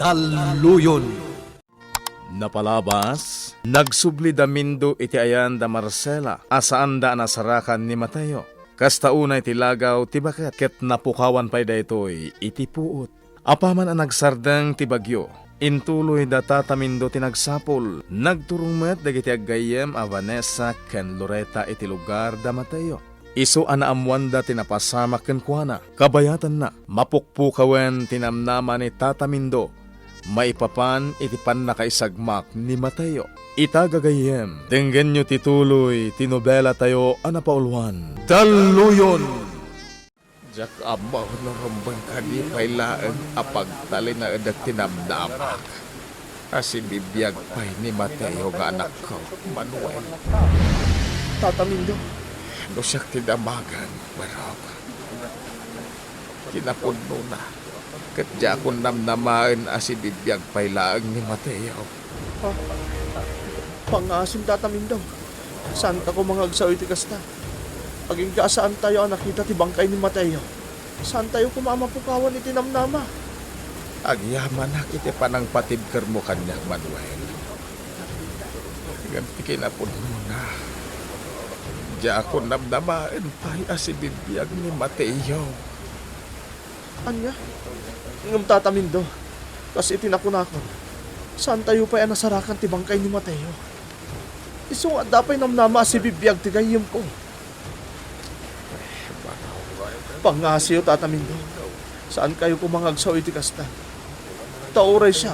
Daluyon. Napalabas, nagsubli da Mindo iti ayan da Marcela, asaan da nasarakan ni Mateo. Kastaunay ti lagaw ti baket, ket napukawan pa'y da ito'y iti puot. Apaman ang nagsardang ti bagyo, intuloy da tatamindo ti nagsapol, nagturong met dagiti aggayem a Vanessa ken Loreta iti lugar da Mateo. Isu anaamuan da tinapasama ken kuana, kabayatan na, mapukpukawen tinamnama ni tatamindo, maipapan iti pannakaisagmak ni Mateo. Itagagayem, tinggen nyo tituloy, tinobela tayo anapauluan. Daluyon! Jak amaw na rambang kani pailaan apagtali na edak tinamnamak. Kasi bibiyag pa'y ni Mateo nga anak ko, Manuel. Tatamindo. Ano siya tinamagan, Barab? Kinapuno na. Katya kong namnamaan asi bibiyag pailaan ni Mateo. Pangasim tatamindo. Saan ta ko mga agsaw iti kasta? Aging saan tayo ang nakita ti bangkay ni Mateo? Saan tayo kumamapukawan iti namnama? Agyaman na kiti panang patibker mo kanya, Manuel. Ganti kinapuno na. Diya ako namnamaan pa'y asi bibiyag ni Mateo. Anya? Ngam tatamindo. Kas itinakon. Saan tayo pa'y anasarakan ti bangkay ni Mateo? Iso nga dapay namnama si bibiyag ti gayem ko. Pangasiyo tatamindo. Saan kayo kumangagsaw iti kasta? Tauray siya.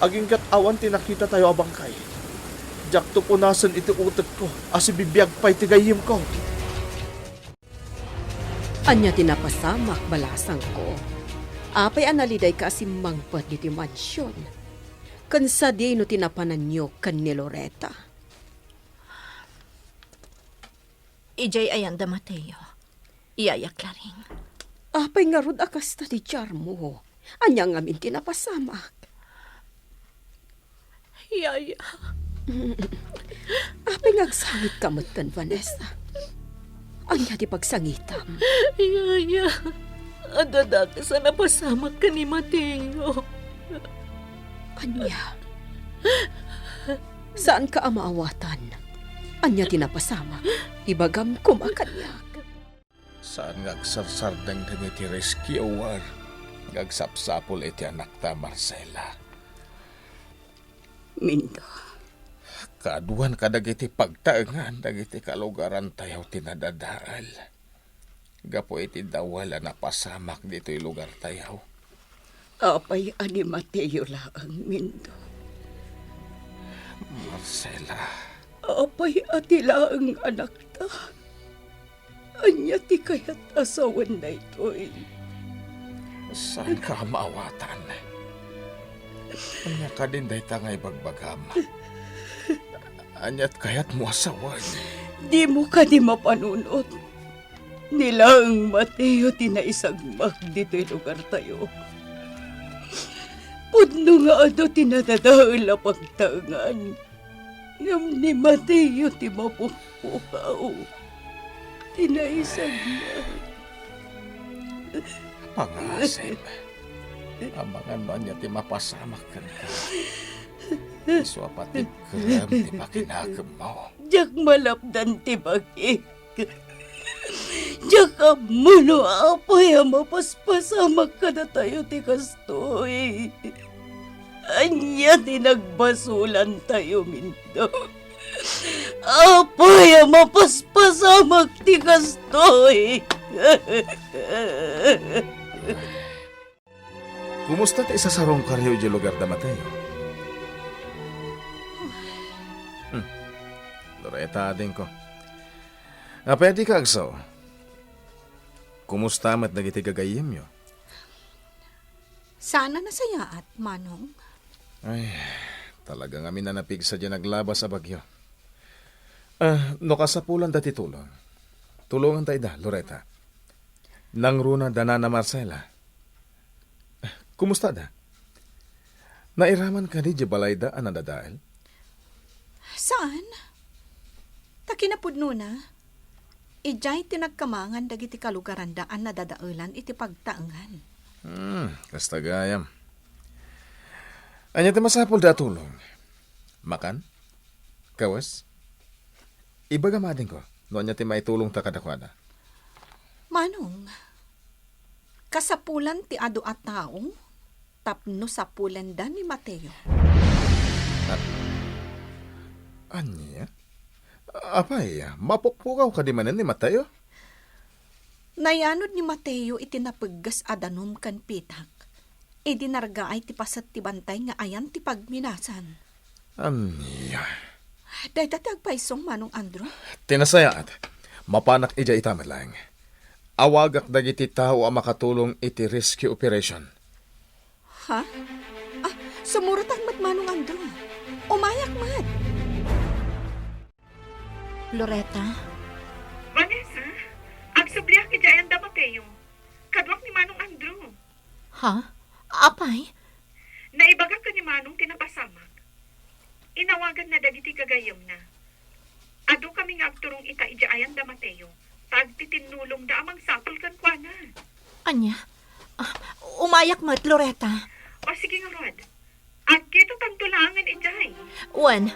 Aging katawan tinakita tayo a bangkay. Diyak to punasan iti utot ko. Asi bibiyag pa'y ti gayem ko. Anya tinapasamak balasang ko. Apay analiday ka asimangpat diti mansyon. Kansa di no tinapanan nyo kan ni Loreta. Ijay ayanda Mateo. Iyayak laring. Apay nga rod akasta di Charmo. Anya nga min tinapasamak. Yaya. Apay nga agsangit kamutan, Vanessa. Anya di pagsangitam. Yaya. Adadak sa napasamak ka ni Mateo. Anya? Saan ka amaawatan? Anya tinapasama? Ibagam kumakanyak. Saan ngagsarsardang kanya ti rescue war? Ngagsapsapol iti anak ta, Marcela. Mindo. Kaduan kadag iti pagtaengan, dagiti kalugaran tayo tinadadaal. Gapo iti dawala na pasamak dito'y lugar tayo. Apay ani Mateo laang, Mindo. Marcela. Apay ati laang anak ta. Anya ti kayat asawan na ito'y. Saan ka maawatan? Anya ka din dahi tangay bagbagam. Anya't kayat mo asawan. Di mo ka di mapanunot. Nilang Mateo tinaisagmak dito'y lugar tayo. Pudno nga ado tinadadaal na pagtangan. Ngam ni Mateo ti mapukpukaw. Tinaisagmak. Pangasip. Ang mga nonya ti mapasamak ka na. Iso apatid keram ti pakinagam mo. Diyak malapdan ti bagik. Diyak amuno apoy ang mapaspasamak ka na tayo ti kastoy. Anya tinagbasulan tayo, Mindo. Apoy ang mapaspasamak ti kastoy. Kumusta ti isasarong karyo di lugar da Mateo? Loreta din ko. Pwede ka agsaw. Kumusta mat nagiti gagayim yo? Sana nasayaat, Manong. Ay, talagang amin na napig sa dyan naglabas sa bagyo. No kasapulan dati tulong. Tulungan tayo da, Loreta. Nang runa dana na Marcela. Kumusta da? Nairaman ka ni Jebalayda ang nadadaal? Saan? Takinapudno na. Ijay tinagkamangan dagiti kalugaran daan na dadaulan iti pagtaangan. Kasta gayam. Anya ti masapol da tulong. Makan? Kawas? Ibaga mading ko. No anya ti maitulong ta kadakwada. Manong, kasapulan ti adu at taong, tapno sa pulan da ni Mateo. Anya? Apay, mapukpukaw ka di manan ni Mateo? Nayanod ni Mateo iti napaggas adanom kan pitak. Idinarga ay ti pasat ti bantay nga ayan ti pagminasan. Anya? Day dati agpaisong Manong Andrew. Tinasayaat. Mapanak ija itaman lang. Awagak dagiti tao ang makatulong iti rescue operation. Ha? Sumurat ang mat Manong Andrew. Umayak mat. Loretta? Vanessa, agsubliak ki Jayan da Mateo. Kadwak ni Manong Andrew. Ha? Apay? Naibaga ka ni Manong tinapasamak. Inawagan na dagiti kagayom na. Ado kami nga agturong ita Jayan da Mateo. Tagtitinulong da amang sapol kan kuana. Anya? Umayak mat, Loretta. O sige nga Rod. Agkito tantulangan ijay. Wan,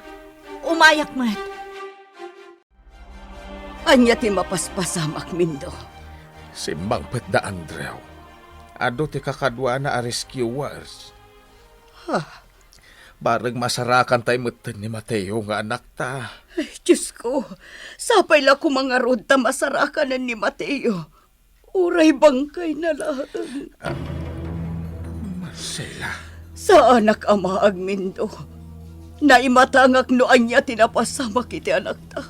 umayak mat. Anya ti mapaspasamak, Mindo. Simbang pet da Andrew. Ado ti kakadwa na a rescuers. Barag masarakan tayo mutan ni Mateo nga anak ta. Ay, Diyos ko, sapay la ko mga rod ta masarakanan ni Mateo. Uray bangkay na lang. Marcela. Sa anak ama agmindo, naimatangak no anya tinapasamak iti anak ta.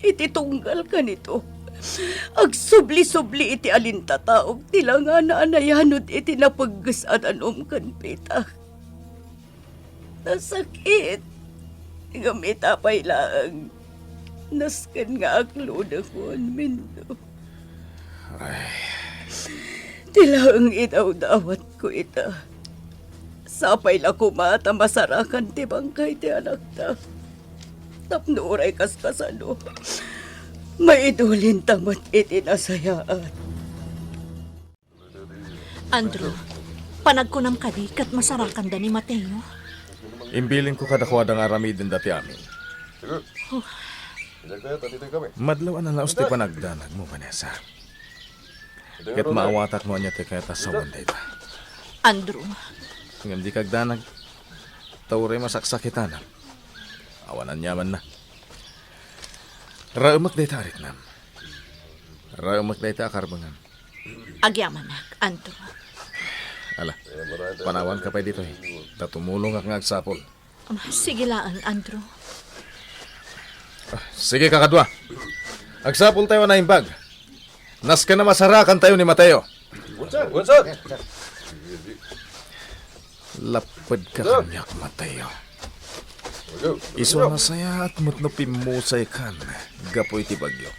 Iti tunggal ka nito. Agsubli-subli iti alintataog tila nga na anayanod iti napaggasadanom kan pitak. Nasakit. Gamit apay lang. Naskan nga aklo na ko mindo. Tila ang idaw-dawat ko ita. Sapay la kumata masarakan ti bangkay ti anak ta. Tapno uray kaskasano. Maidulin tamat iti nasayaan. Andrew, panagkunam kadi kat masarakan da ni Mateo. Imbilin ko kadakwada nga aramidin dati amin. Madlaw ang laos ti panagdanag mo, Vanessa. Ket maawatak mo niya ti kaya tasawan da ita. Andrew, Ngam di kagdanag, tawre masaksakitan. Awanan yaman na. Raumak da ita arit nam. Raumak da ita akarbangan. agyamanak, Andrew. Ala, panawan ka pa dito eh. Tatumulong ak nga agsapol. Sige lang, Andrew. Sige kakadwa. Agsapol tayo na imbag. Nas ka na masarakan tayo ni Mateo. Lapad ka kanyak, Mateo. Iso na saya at mutno pimusay kan. Gapoy ti bagyo.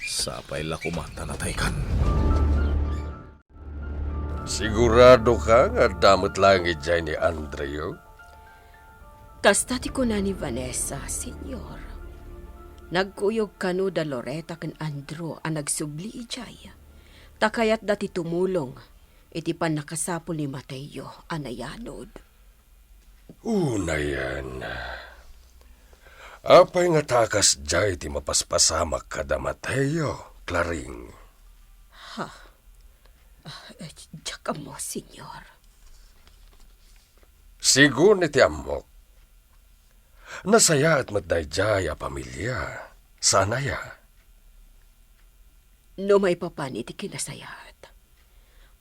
Sapay la kumanta na tayo kan. Sigurado ka nga damot lang ijay ni Andreo? Kastati ko na ni Vanessa, senyor. Nagkuyog kanu da Loretta ken Andrew ang nagsubli ijay. Takayat dati tumulong, iti pan nakasapol ni Mateo anayanod. Una yan. Apay nga takas jay ti mapaspasamak kada Mateo, Claring. Tsaka mo, senyor. Sigun iti amok. Nasaya at matdayjay a pamilya. Sana ya. No may papan iti kinasayat.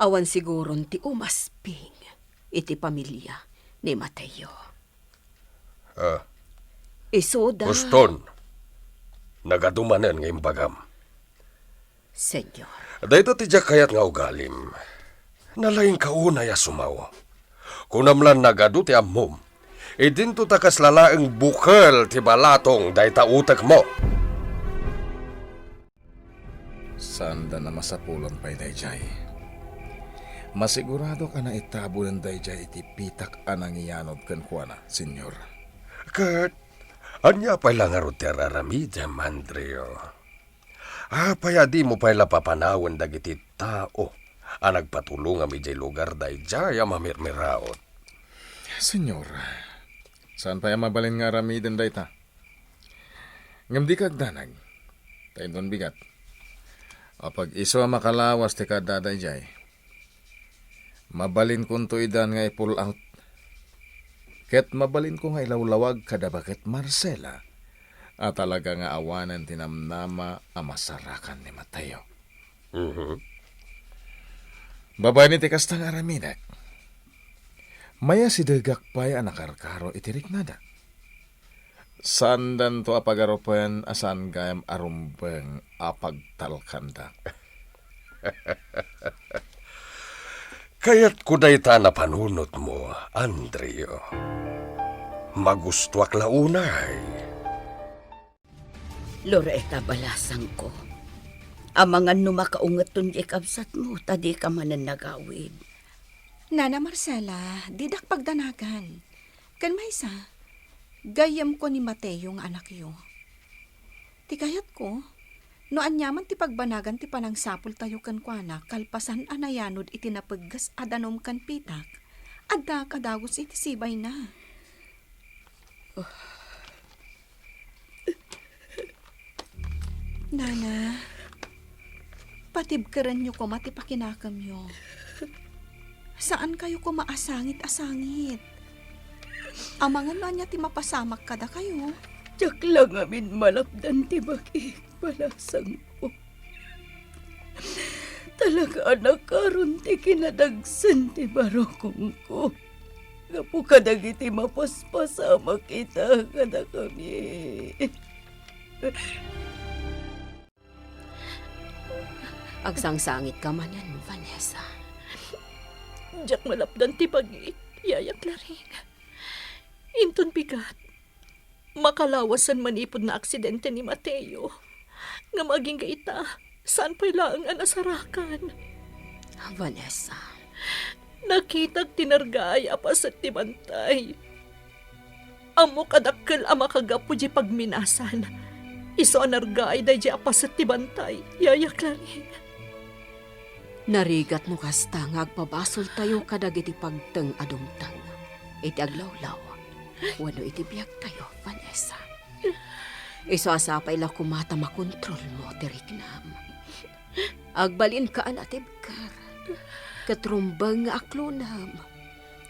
Awan siguron ti umasping iti pamilya ni Mateo. Isoda, Guston. Nagadumanen ng imbagam. senyor. Dahito ti kayat nga ugalim. Nalaing kaunay a sumaw. Kunamlan nagadu ti ammom. Idinto takas lalaeng bukal ti balatong dahita utak mo. Sanda na masapulon pa'y dayjay. Masigurado ka na itabo ng dayjay iti pitak anang iyanod kan kuana, senyor. Kat, anya pa'y lang aro ti araramidya, Mandreo. Paya di mo pa'y lapapanawan dagiti tao. Ang nagpatulong ang midjay lugar dayjay a mamirmiraot. Senyor, saan pa mabalin nga ramiden dayta? Ngam di kagdanag, tayo doon bigat. O pag iso makalawas ti kadaday jay, mabalin kong tuidan nga i-pull out. Ket mabalin ko nga ilawlawag kada bakit Marcela, at talaga nga awanan tinamnama amasarakan ni Mateo. Babay ni tikastang araminak. Maya si dagak pa'y anakarkaro itirik nada. Saan dan to apagaropan asan gayam arumbeng apagtalkanda. Kaya't kudayta na panunot mo, Andrio. Magustuak launay. Loretta, balasang ko. Amangan numakaungat ton di kabsat mo, tadi ka manan nagawid. Nana Marcela, didak pagdanagan. Kan maysa, gayam ko ni Mateo nga anak yo. Ti kayat ko, no anyaman ti pagbanagan ti panang sapul tayo kan ko anak, kalpasan anayanod iti napaggas adanom kan pitak, adda kadagos iti sibay na. Nana, patibkaran nyo ko matipakinakam yo. Saan kayo ko maasangit-asangit? Amangan na niya ti mapasamak kada kayo. Tiyak lang amin malapdan ti bakit balasang ko. Talaga anak karon ti kinadagsan ti barokong ko. Gapu kadag iti mapaspasama kita kada kami. Agsangsangit ka manan, Vanessa. Diyak malapdan ti pag-iit, yayak na rin. Inton bigat, makalawasan manipod na aksidente ni Mateo. Nga maging kaita, saan pa'y laang anasarakan? Vanessa, nakitag tinargay apas at tibantay. Amo kadakkel ama kagapu di pagminasan. Iso anargay day di apas at tibantay, yayak na rin. Narigat mo kasta nga agpabasol tayo kadag iti pagteng adumtang. Iti aglawlaw. Wano iti biyag tayo, Vanessa. Iso asapay la kumata makontrol mo, tiriknam. Agbalin ka anatibkar. Katrumbang nga aklunam.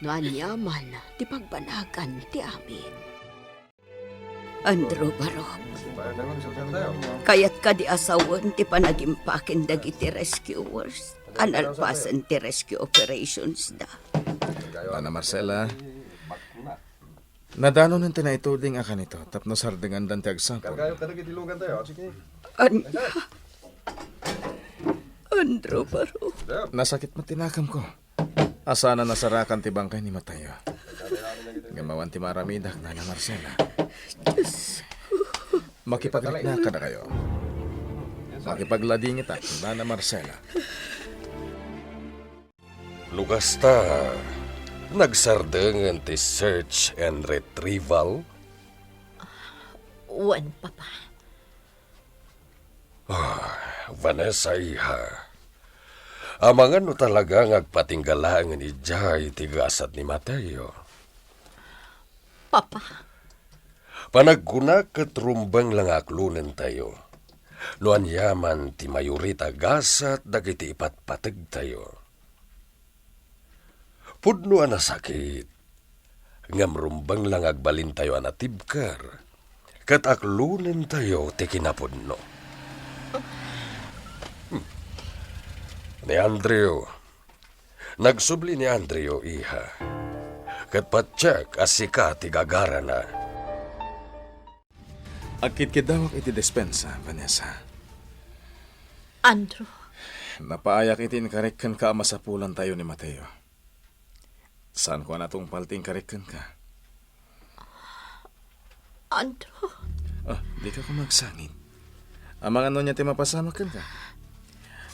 No anyaman, ti pagbanagan ti amin. Andrew Barok, kayat ka di asawan ti panagimpakin dagiti rescuers. Analpasan ti rescue operations da. Ana Marcela, nadano ng tinaituding akan ito, tapno sardingan dan ti agsapon. Andrew Barok. Nasakit mo tinakam ko. Asa na nasarakan ti bangkay ni Mateo. Gamawan ti maramidak na Marcela. Makipaglit na ka na kayo. Makipaglading ita, Nana Marcela. Lugasta, nagsardengan ti search and retrieval. Wan, Papa. Vanessa, iha. Amangan no talaga ngagpatinggalaan ni Jai tigasat ni Mateo. Papa. Panagkuna katrumbang lang aklunen tayo. Luan yaman ti mayurita gasat dagiti ipatpatag tayo. Pudno na sakit. Ngamrumbang lang agbalin tayo anatibkar. Kat aklunen tayo ti kinapudno. Ni Andrew. Nagsubli ni Andrew, iha. Kat patsak asika ti gagara na. Akit kidawak iti despensa, Vanessa. Andrew. Napaayak iti inkarikkan ka masapulan tayo ni Mateo. Saan ko natong palting karikkan ka? Andrew. Di ka kumagsangit. Amang ano niya ti mapasamakan ka?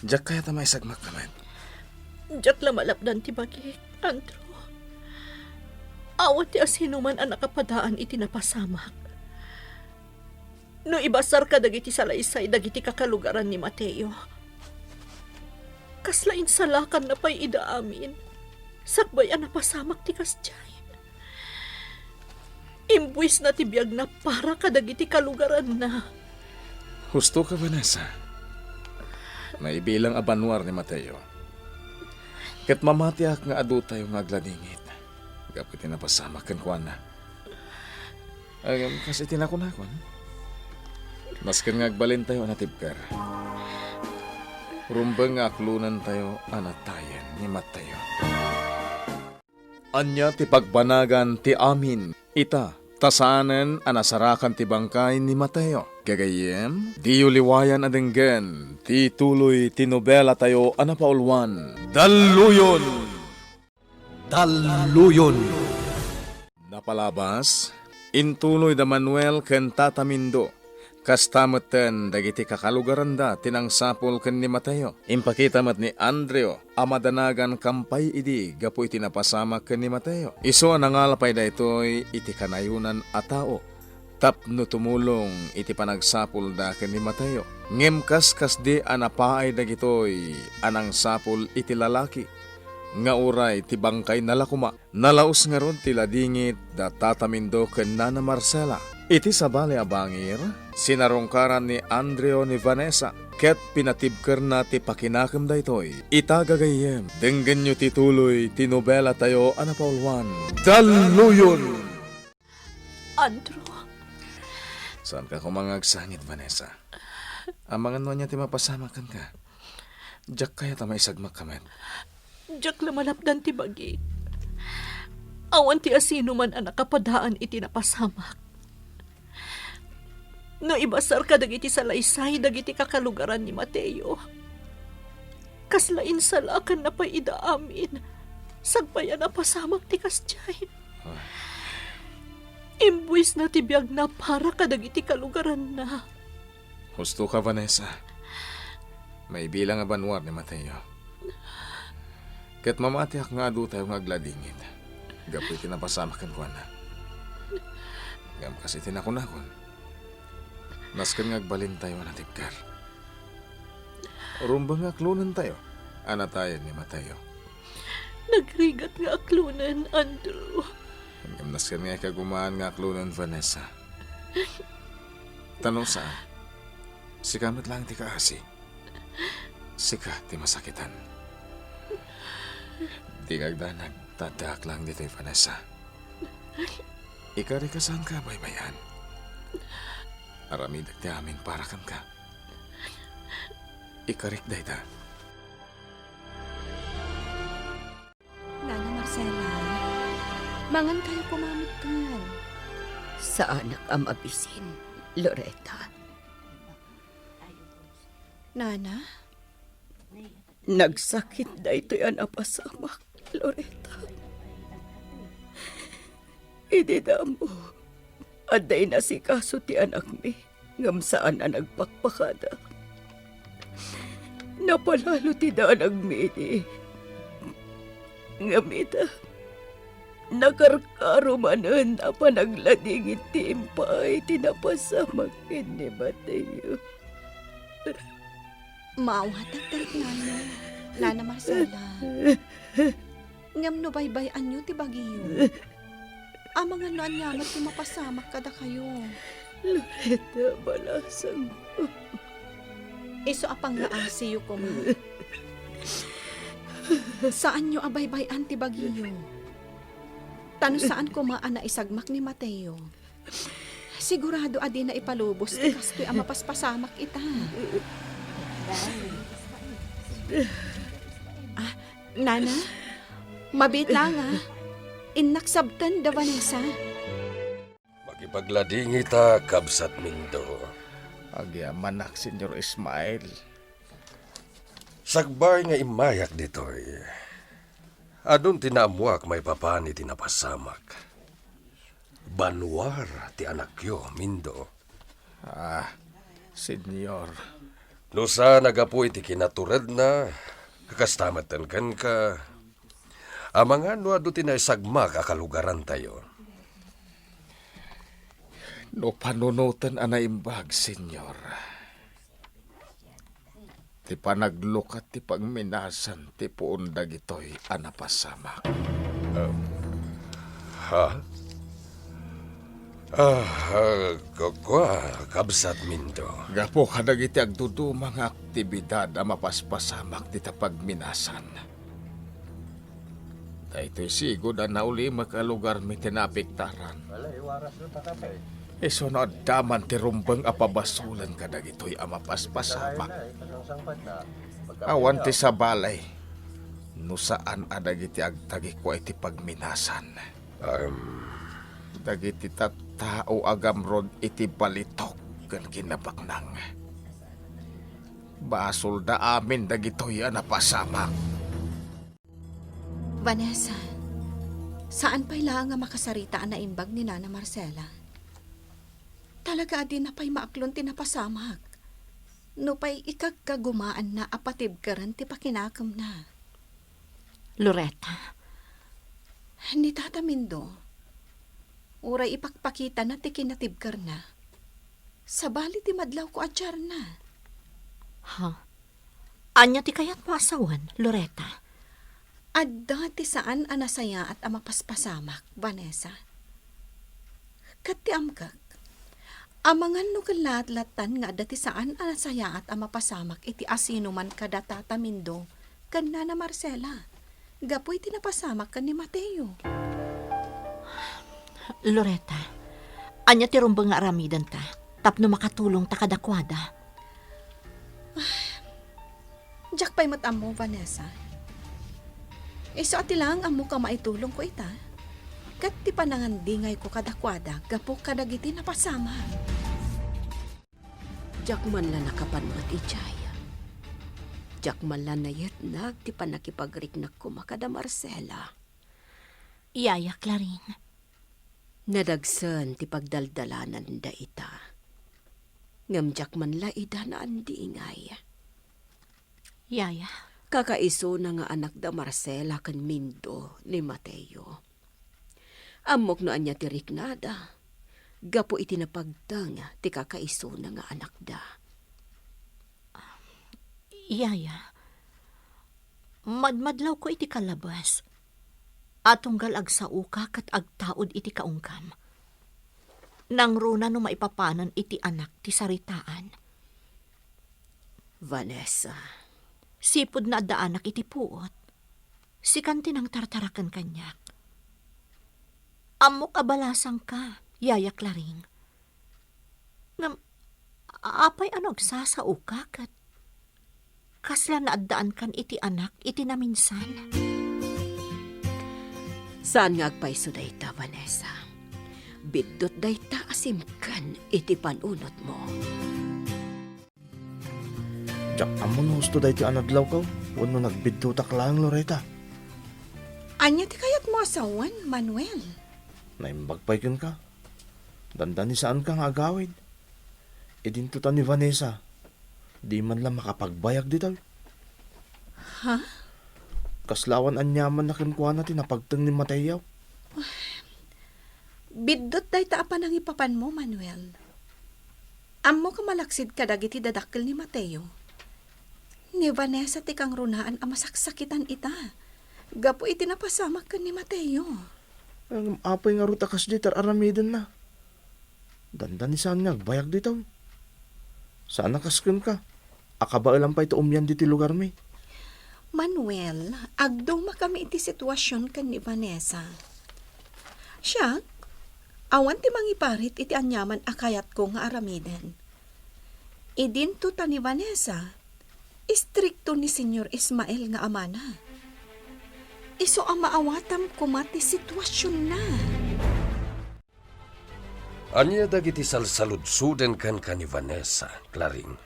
Diyak kaya ta may sagmak naman. Diyak lamalapdan ti bagik, Andrew. Awat ti asinuman ang nakapadaan iti napasamak. No ibasar ka dagiti salaysay dagiti kakalugaran ni Mateo. Kaslain salakan na pa'y idaamin. Sakbay ang napasamak ti kasjay. Imbuis na tibiyag na para kadagiti kalugaran na. Husto ka, Vanessa. May bilang abanwar ni Mateo. Kat mamatiak nga adu tayo nga agladingit. Gapit napasama kan kuan na. Kasi tinakon-akon. Maskan nga agbalin tayo anatibkar. Rumbang nga aklunan tayo anatayan ni Mateo. Anya ti pagbanagan ti amin. Ita, tasanan anasarakan ti bangkay ni Mateo. Gagayem, di uliwayan adenggen, ti tuloy ti nobela tayo anapaulwan. Daluyon! Daluyon. Napalabas, intuloy da Manuel ken Tata Mindo. Kastameten dagiti kakalugaranda tinangsapol ken ni Mateo. Impakitamat ni Andreo amadanagan kampay idi gapu iti napasama ken ni Mateo. Iso nangalapay daytoy iti kanayunan a tao. Tapno tumulong iti panagsapol da ken ni Mateo. Ngem kas di anapaay dagitoy anang sapol iti lalaki. Nga uray ti bangkay nalakuma. Nalaos nga ron ti ladingit da Tata Mindo ken Nana Marcela. Iti sabali abangir, sinarongkaran ni Andreo ni Vanessa, ket pinatibker na ti pakinakam daytoy. Itagagayem, denggen nyo tituloy, tinobela tayo anapaulwan. Daluyon! Andrew, Saan ka kumangagsangit, Vanessa? Ang mga nonya ti mapasamakan ka. Diyak kaya ta maisagmak kamet. jak lamalapdan ti bagi. Awan ti asino man ang nakapadaan iti napasamak. No ibasar ka dagiti salaysay dagiti kakalugaran ni Mateo. Kaslain salakan na paida amin. Sagpayan na pasamak ti kasjay. Imbuis na tibiyag na para ka dagiti kalugaran na. Husto ka, Vanessa. May bilang abanwar ni Mateo. Ket mamatiak nga adu tayo nga agladingin. Gapoy tinapasamakan ko na. Gam kasi tinakon-akon. Naskan nga agbalin tayo anatibkar. Rumbang nga aklunan tayo. Anatayan ni Mateo. Nagrigat nga aklunan, Andrew. Hanggang naskan nga ikagumaan nga aklunan, Vanessa. Tanong saan? Sikamat lang ti kaasi. Sika ti masakitan. Di kagda nagtadak lang dito, Vanessa. Ikari ka saan ka, baybayan? Aramidak ti amin para kan ka. Ikarik dayta. Nana Marcela, mangan kayo kumamitan. Sa anak ang mabisin, Loretta. Nana, Nagsakit da ito yan apasamak, Loretta. Ididamo. Aday na si kaso ti anak mi, ngam saan na nagpakpakada. Napalalo ti da anak mi di. Ngamita, nakarkaro manan na panagladingit ti impay, tinapasamakin ni Mateo. maawatag tarik nana. Nana Marcela. Ngam no baybayan nyo ti bagiyo. Amang ano anyamat ti mapasamak kada kayo. Loretta, balasang ko. Iso apang naasiyo ko ma. Saan nyo abaybayan ti bagiyo? Tano saan ko maana isagmak ni Mateo? Sigurado adi na ipalubos ti kastoy ang mapaspasamak ita. Nana, mabit lang Inaksabtan da Vanessa. Magipagladingi ta, Kabsat Mindo. Agyamanak, Senyor Ismael. Sagbay nga imayak ditoy. Adun tinamuak may papani tinapasamak. Banwar ti anakyo, Mindo. Senyor. Nusa nagapu iti kinatured na, kakastamatan kan ka. Amang ano adu tinaysagmak akalugaran tayo. No panunutan anaimbag, Senyor. Ti panaglukat ti pagminasan ti puundag ito'y anapasamak. Ha? Kabsat Mindo. Gapo kadag iti agdudu mga aktibidad ang mapaspasamak dita pagminasan. Dahito sigod ang nauli makalugar mi tinapiktaran. Iso na daman ti rumbang apabasulan kadag ito'y ang mapaspasamak. Awan ti sa balay. No saan adag iti agtagi ko iti pagminasan. Dagiti tattao agamrod iti balitok kan kinabaknang. Basol da amin dagitoy ang napasamak. Vanessa, saan pa'y lang nga makasarita na imbag ni Nana Marcela? Talaga din na pa'y maaklon tinapasamak. No pa'y ikagkagumaan na apatib karan ti pakinakam na. Loretta, Ni Tata Mindo, uray ipakpakita na ti kinatibkar na. Sa bali ti madlaw ko adyar na. anya ti kayat masawan, Loretta? Adda ti saan anasaya at amapaspasamak, Vanessa. Kat ti amkak, amangan no kalat-latan nga adda ti saan anasaya at amapasamak iti asino man kada Tata Mindo kan Nana Marcela. Gapoy tinapasamak kan ni Mateo. Loretta, anya ti rumbang nga aramidan ta, tapno makatulong ta kadakwada. Diyak pa'y matam mo, Vanessa. Iso ati lang amo ka maitulong ko ita. Kat ti panangandingay ko kadakwada, gapo kadagiti napasama. Jak man la nakapanmat ijay. Jak man la nayet nag ti panakipagriknak ko makada Marcela. Yaya Claring, Nadagsan ti pagdaldalanan da ita. Ngamjak man la ida na andi ingay. Yaya, Kakaiso na nga anak da Marcela kan Mindo ni Mateo. Amok no anya ti riknada. Gapo iti napagdang ti kakaiso na nga anak da. Yaya, madmadlaw ko iti kalabas. Atunggal agsao ka kat agtaod iti kaungkam. Nang runa no maipapanan iti anak ti saritaan. Vanessa, Sipod na adda anak iti puot. Sikan tinang tartarakan kanyak. Amok abalasang ka, Yaya Claring. Ngam, apay anog sasao ka kat kasla na addaan kan iti anak iti naminsan. saan nga agpaiso dayta, Vanessa? Bidot dayta asimkan iti panunot mo. Diyak amo no gusto dahi ti anadlaw ka. Wano nagbidto lang, Loretta. Anya ti kayat mo asawan, Manuel? Naimbagpay ken ka. Dandan ni saan ka nga agawid. Idintutan ni Vanessa. Di man lang makapagbayag ditaw. Ha? Kaslawan anyaman na kinkuha natin na pagtang ni Mateo. Bidot day ta apan ang ipapan mo, Manuel. Amo ka malaksid ka dagiti dadakkel ni Mateo. Ni Vanessa ti kang runaan ang masaksakitan ita. Gapo iti napasamak ka ni Mateo. Ang apay nga ruta kas ditar aramidin na. Dandan ni saan nga agbayag ditaw. Saan nakaskin ka? Akaba lang pa ito umyan diti lugar mi. Manuel, agduma kami iti sitwasyon kan ni Vanessa. Siya, awan ti mangiparit iti anyaman akayat ko nga aramiden. Idinto ta ni Vanessa, istrikto ni Senyor Ismael nga amana. Iso ang maawatam kumati sitwasyon na. Anya dagiti salsaludsuden kan ni Vanessa, Claring.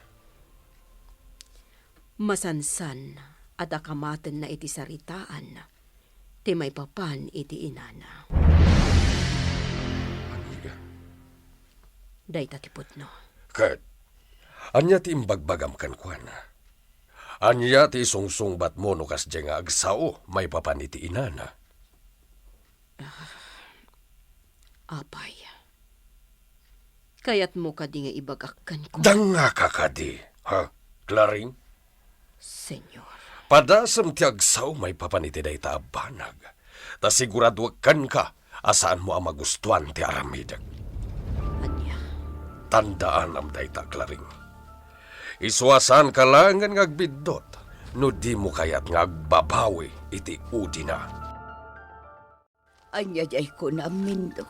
Masansan at akamaten na iti saritaan. Ti may papan iti inana. Aniga. Dayta tipot no. Kat, anya ti imbagbagam kan kuana. Anya ti sungsungbat mo no kas nga agsao may papaniti inana. Apay. Kayat mo ka di nga ibagakkan ko, Danga kakadi, ha, Claring? Senyor. Padasam ti agsaw may papaniti day ta abanag. Ta siguraduakan ka asaan mo ang magustuhan ti aramidag. tandaan am dayta klaring. Iswasan ka lang nga ngagbidot, no di mo kayat ngagbabawi iti udi na. Anyayay ko na, Mindo.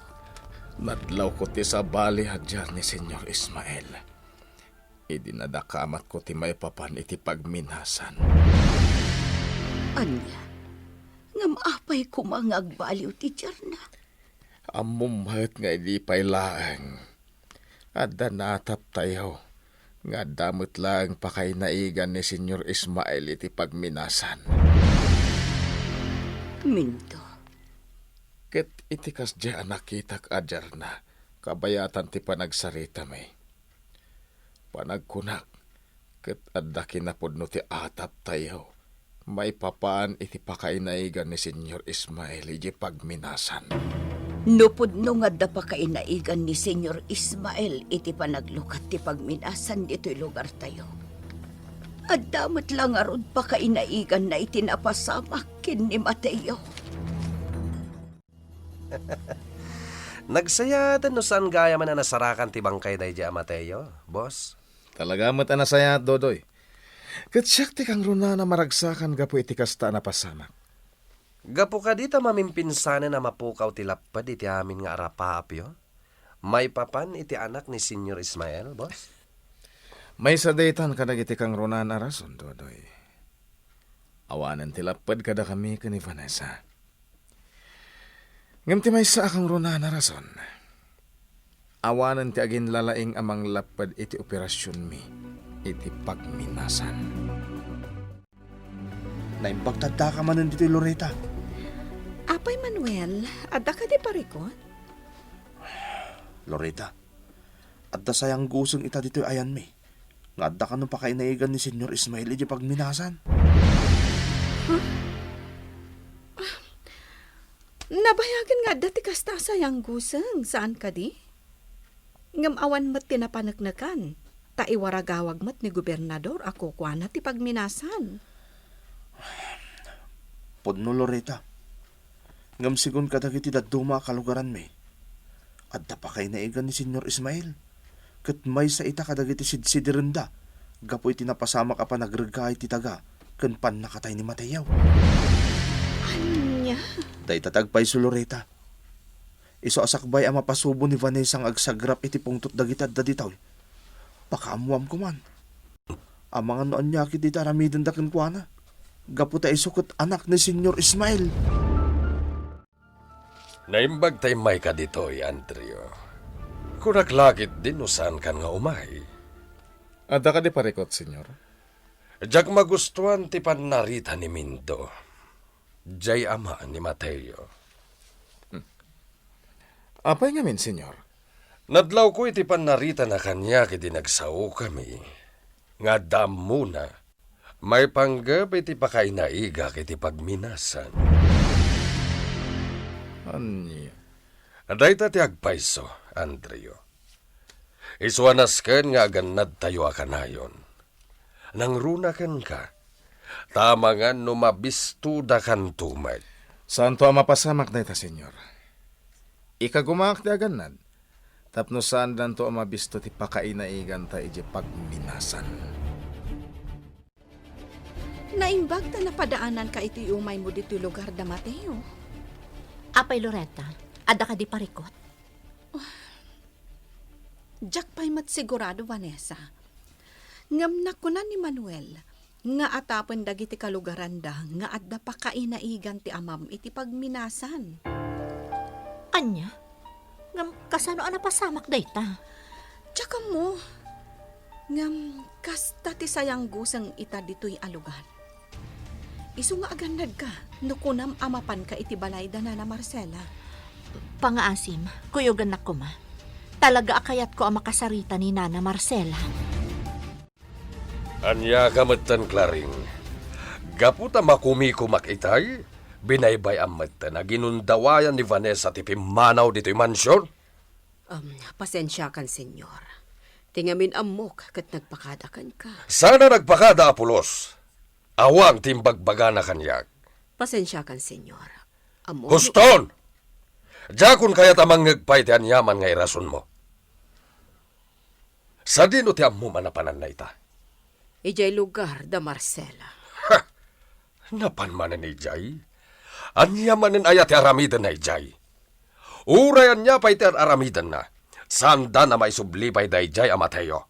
Nadlaw ko ti sa bali hadjar ni Senyor Ismael. Idinadakamat ko ti may papan iti pagminasan. Anya, ngam apay ko mga agbaliw ti Jarna. Amumhat nga ilipay laang. Adda natap tayo. Nga damot lang pakainaigan ni Senyor Ismael iti pagminasan. Mindo, Ket itikas di anak kitak adjar na. Kabayatan ti panagsarita may. Panagkunak. Ket adda kinapod no ti atap tayo. May papaan iti pakainaigan ni Senyor Ismael iti pagminasan. nupod no nga da pa kainaigan ni Senyor Ismael iti panaglukat ti pagminasan dito'y lugar tayo. At damot lang arod pa kainaigan na itinapasamak kin ni Mateo. Nagsayatan no saan gaya man na nasarakan ti bangkay na ija Mateo, boss? Talaga mo't anasaya at Dodoy. Ket siyak ti kang runa na maragsakan gapo iti kasta na pasamak. Gapo ka dita mamimpinsanan na mapukaw ti lapad iti amin nga arapapyo. May papan iti anak ni Senyor Ismael, boss? May sadaytan kadag iti kang runa na rason, Dodoy. Awanan ti lapad kada kami ka ni Vanessa. Ngam ti may sa akang runa na rason. Awanan ti agin lalaing amang lapad iti operasyon mi, iti pagminasan. Naimbagtadda ka man dito, Loretta. Apay Manuel, adda ka di parikot? Loretta, adda sayang gusong ita dito ayan mi. Nga adda ka nung pakainaigan ni Senyor Ismael iti pagminasan. Nabayagan nga dati kasta sayang guseng, saan ka di? Ngam awan mat tinapanagnakan, taiwaragawag mat ni gobernador ako kwa na ti pagminasan. Podno, Loretta. Ngam sigun kadagiti daduma kalugaran mi. Adda pa kainaigan ni Senyor Ismael. Ket may sa ita kadagiti sidsidirenda. Gapoy tinapasamak apa nagragay ti taga. Ken pan nakatay ni Mateo. Anya? Day tatagpay su Loretta. Iso asakbay ang mapasubo ni Vanessa ang agsagrap iti pungtot dagitad daditaw. Pakamuam ko man. Ang mga noon niya kiti taramidin dakin kwa na. Gaputa isukot anak ni Senyor Ismael. Naimbag tay may ka ditoy, Andrea. Kunaklakit din no saan kan nga umay. Adda ka di parikot, Senyor. Jak magustuhan ti panarita ni Mindo. Jay ama ni Mateo. Apay ngamin, Senyor. Nadlaw ko iti panarita na kanya kiti nagsao kami. Nga dam muna. May panggap iti pakainaiga kiti pagminasan. Anya. Aday ta ti agpaiso, Andrea. Iswanas ken nga aganad tayo akanayon. Nang runaken ka, tamangan no mabistuda kan tumag. Saan to ang mapasamak na ita, Senyor? Ikagumak di aganad. Tapno saan dan to ang mabisto ti pakainaigan ta iji pagminasan. Naimbag ta napadaanan ka iti umay mo dito lugar da Mateo. Apay Loretta, adda ka di parikot? Jack pa'y mat sigurado, Vanessa. Ngam nakunan ni Manuel, nga atapan dagiti kalugaran da, nga adda pa kainaigan ti amam iti pagminasan. Anya? Ngam kasano ang napasamak dayta? Tsaka mo, ngam kasta ti sayang gusang ita dito'y alugan. Isu nga agandad ka, nukunam amapan ka iti balay da na Marcela. Pangaasim, kuyogan na kuma. Talaga akayat ko ang makasarita ni Nana Marcela. Anya kamatan klaring. Gaputa makumikumak itay, binaybay amata na ginundawayan ni Vanessa ti pimanaw dito'y mansyon. Pasensya kan, Senyor. Tingamin amok kat nagpakadakan ka. Sana nagpakada, Apolos. Awang timbagbaga na kanyak. Pasensya kan, Senyor. Amok. Huston! Jakun kaya tamang ngagpay ti anyaman nga irason mo. Sa dino ti ammo manapanan na ita. Ijay lugar da Marcela. Napan manan ni Jay. Anya manan ayat ti aramidan na Jay. Urayan niya pa iti aramidan na. Sanda na may sublipay da Jay a Mateo.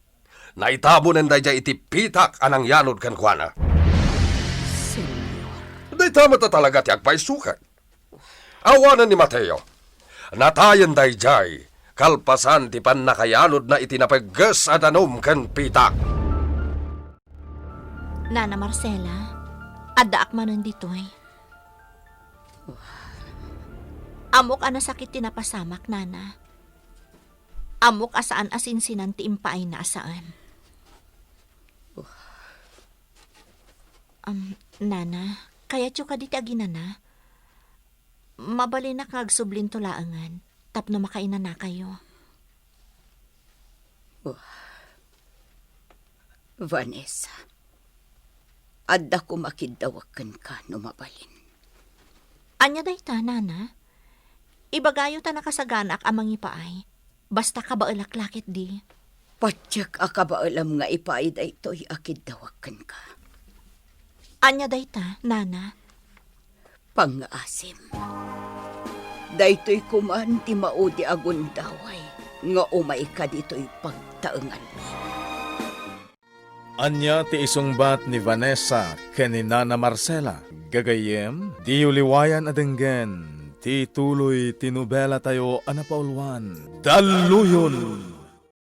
Naitabunan da Jay iti pitak anang yanod kan kuana. Senyor. Day tama ta talaga ti agpaisukan. Awanan ni Mateo. Natayan da Jay. Kalpasan ti pan nakayanod na itinapaggas adanom kan pitak. Nana Marcela, addaak manan ditoy. Amok ana sakit tinapasamak, Nana. Amok asaan asinsinan ti impaay na asaan. Nana, kaya tyo ka diti aginana. Mabalinak ngagsublin tulaangan, tapno makainan na kayo. Vanessa, adda ko makidawakan ka no mabalin. Anya dayta, Nana? Ibagayo ta nakasaganak amang ipaay. Basta ka ba alaklakit di? Patyak akabaalam nga ipaid ay to'y akidawakan ka. Anya dayta, Nana? Pangasim. Daytoy kuman ti maudi agundaway nga umay ka dito'y pagtaengan mo. Anya ti isungbat ni Vanessa ken ni Nana Marcela. Gagayem, di uliwayan adenggen, ti tuloy tinubela tayo anapaulwan. Daluyon!